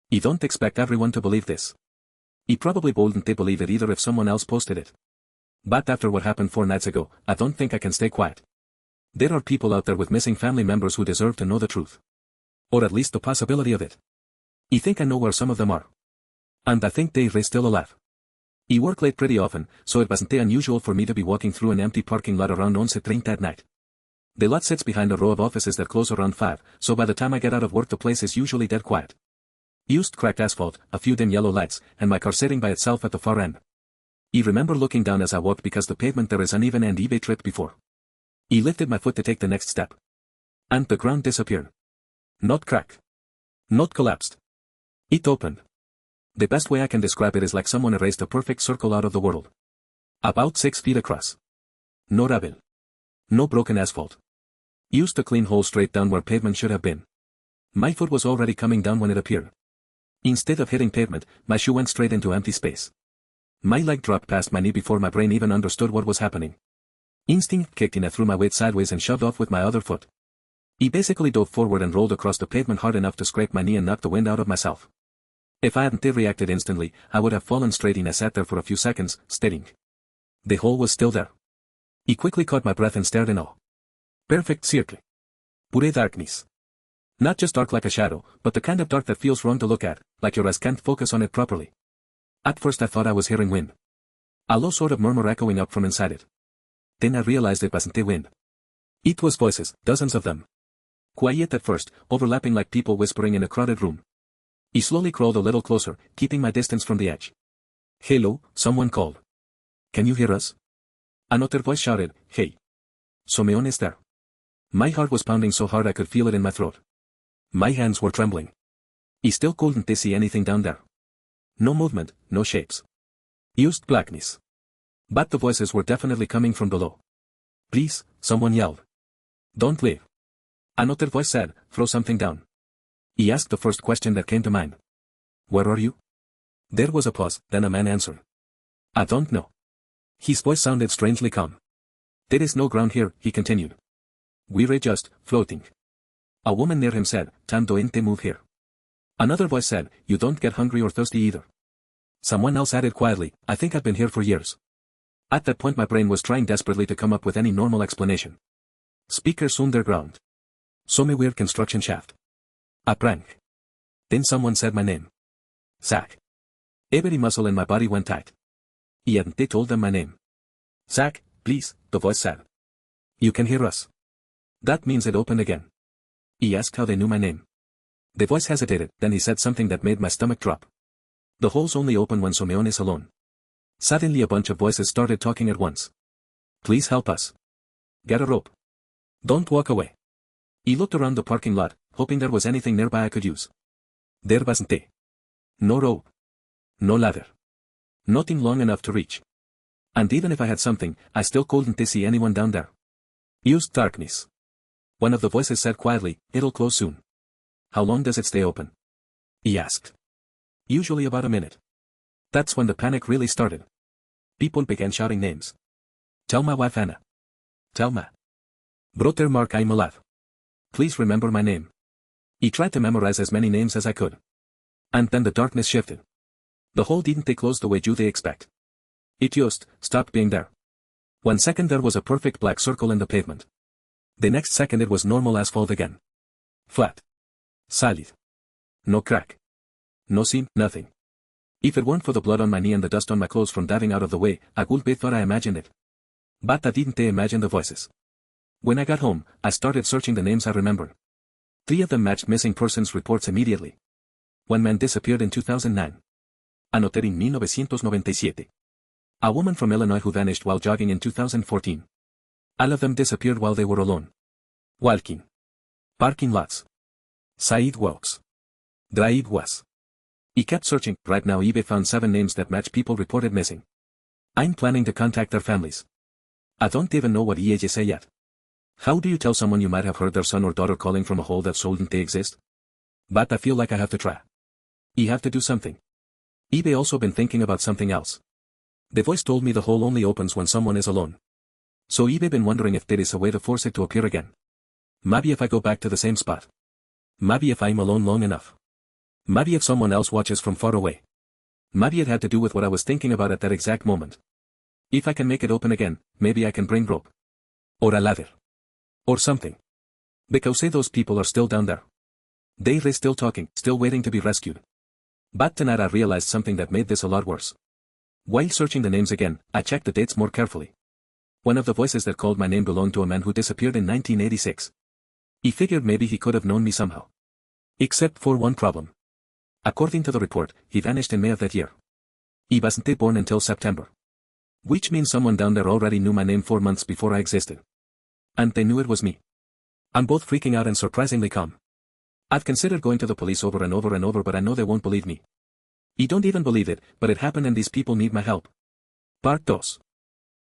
You don't expect everyone to believe this. You probably wouldn't they believe it either if someone else posted it. But after what happened 4 nights ago, I don't think I can stay quiet. There are people out there with missing family members who deserve to know the truth. Or at least the possibility of it. I think I know where some of them are. And I think they're still alive. I work late pretty often, so it wasn't unusual for me to be walking through an empty parking lot around 11:30 that night. The lot sits behind a row of offices that close around 5, so by the time I get out of work the place is usually dead quiet. Used cracked asphalt, a few dim yellow lights, and my car sitting by itself at the far end. I remember looking down as I walked because the pavement there is uneven and eBay tripped before. I lifted my foot to take the next step. And the ground disappeared. Not cracked. Not collapsed. It opened. The best way I can describe it is like someone erased a perfect circle out of the world. About 6 feet across. No rubble. No broken asphalt. Used a clean hole straight down where pavement should have been. My foot was already coming down when it appeared. Instead of hitting pavement, my shoe went straight into empty space. My leg dropped past my knee before my brain even understood what was happening. Instinct kicked in. I threw my weight sideways and shoved off with my other foot. I basically dove forward and rolled across the pavement hard enough to scrape my knee and knock the wind out of myself. If I hadn't reacted instantly, I would have fallen straight in. I sat there for a few seconds, staring. The hole was still there. I quickly caught my breath and stared in awe. Perfect circle. Pure darkness. Not just dark like a shadow, but the kind of dark that feels wrong to look at, like your eyes can't focus on it properly. At first I thought I was hearing wind. A low sort of murmur echoing up from inside it. Then I realized it wasn't the wind. It was voices, dozens of them. Quiet at first, overlapping like people whispering in a crowded room. I slowly crawled a little closer, keeping my distance from the edge. Hello, someone called. Can you hear us? Another voice shouted, hey. Someone is there. My heart was pounding so hard I could feel it in my throat. My hands were trembling. I still couldn't see anything down there. No movement, no shapes. Used blackness. But the voices were definitely coming from below. Please, someone yelled. Don't leave. Another voice said, throw something down. He asked the first question that came to mind. Where are you? There was a pause, then a man answered. I don't know. His voice sounded strangely calm. There is no ground here, he continued. We're just floating. A woman near him said, Time don't move here. Another voice said, you don't get hungry or thirsty either. Someone else added quietly, I think I've been here for years. At that point my brain was trying desperately to come up with any normal explanation. Speakers underground. Some weird construction shaft. A prank. Then someone said my name. Zach. Every muscle in my body went tight. Yet they told them my name. Zach, please, the voice said. You can hear us. That means it opened again. He asked how they knew my name. The voice hesitated, then he said something that made my stomach drop. The holes only open when someone is alone. Suddenly a bunch of voices started talking at once. Please help us. Get a rope. Don't walk away. He looked around the parking lot, hoping there was anything nearby I could use. There wasn't. No rope. No ladder. Nothing long enough to reach. And even if I had something, I still couldn't see anyone down there. Used darkness. One of the voices said quietly, it'll close soon. How long does it stay open? He asked. Usually about a minute. That's when the panic really started. People began shouting names. Tell my wife Anna. Tell my brother Mark I'm alive. Please remember my name. He tried to memorize as many names as I could. And then the darkness shifted. The hole didn't close the way you'd expect. It just stopped being there. 1 second there was a perfect black circle in the pavement. The next second it was normal asphalt again. Flat. Solid. No crack. No seam, nothing. If it weren't for the blood on my knee and the dust on my clothes from diving out of the way, I would be thought I imagined it. But I didn't imagine the voices. When I got home, I started searching the names I remembered. 3 of them matched missing persons reports immediately. 1 man disappeared in 2009. Another in 1997. A woman from Illinois who vanished while jogging in 2014. All of them disappeared while they were alone. Walking. Parking lots. Sidewalks. Driveways. He kept searching. Right now eBay found 7 names that match people reported missing. I'm planning to contact their families. I don't even know what EAJ say yet. How do you tell someone you might have heard their son or daughter calling from a hole that shouldn't exist? But I feel like I have to try. You have to do something. eBay also been thinking about something else. The voice told me the hole only opens when someone is alone. So eBay been wondering if there is a way to force it to appear again. Maybe if I go back to the same spot. Maybe if I'm alone long enough. Maybe if someone else watches from far away. Maybe it had to do with what I was thinking about at that exact moment. If I can make it open again, maybe I can bring rope. Or a ladder. Or something. Because say those people are still down there. They're still talking, still waiting to be rescued. But tonight I realized something that made this a lot worse. While searching the names again, I checked the dates more carefully. One of the voices that called my name belonged to a man who disappeared in 1986. He figured maybe he could have known me somehow. Except for one problem. According to the report, he vanished in May of that year. He wasn't born until September. Which means someone down there already knew my name 4 months before I existed. And they knew it was me. I'm both freaking out and surprisingly calm. I've considered going to the police over and over and over, but I know they won't believe me. You don't even believe it, but it happened and these people need my help. Part 2.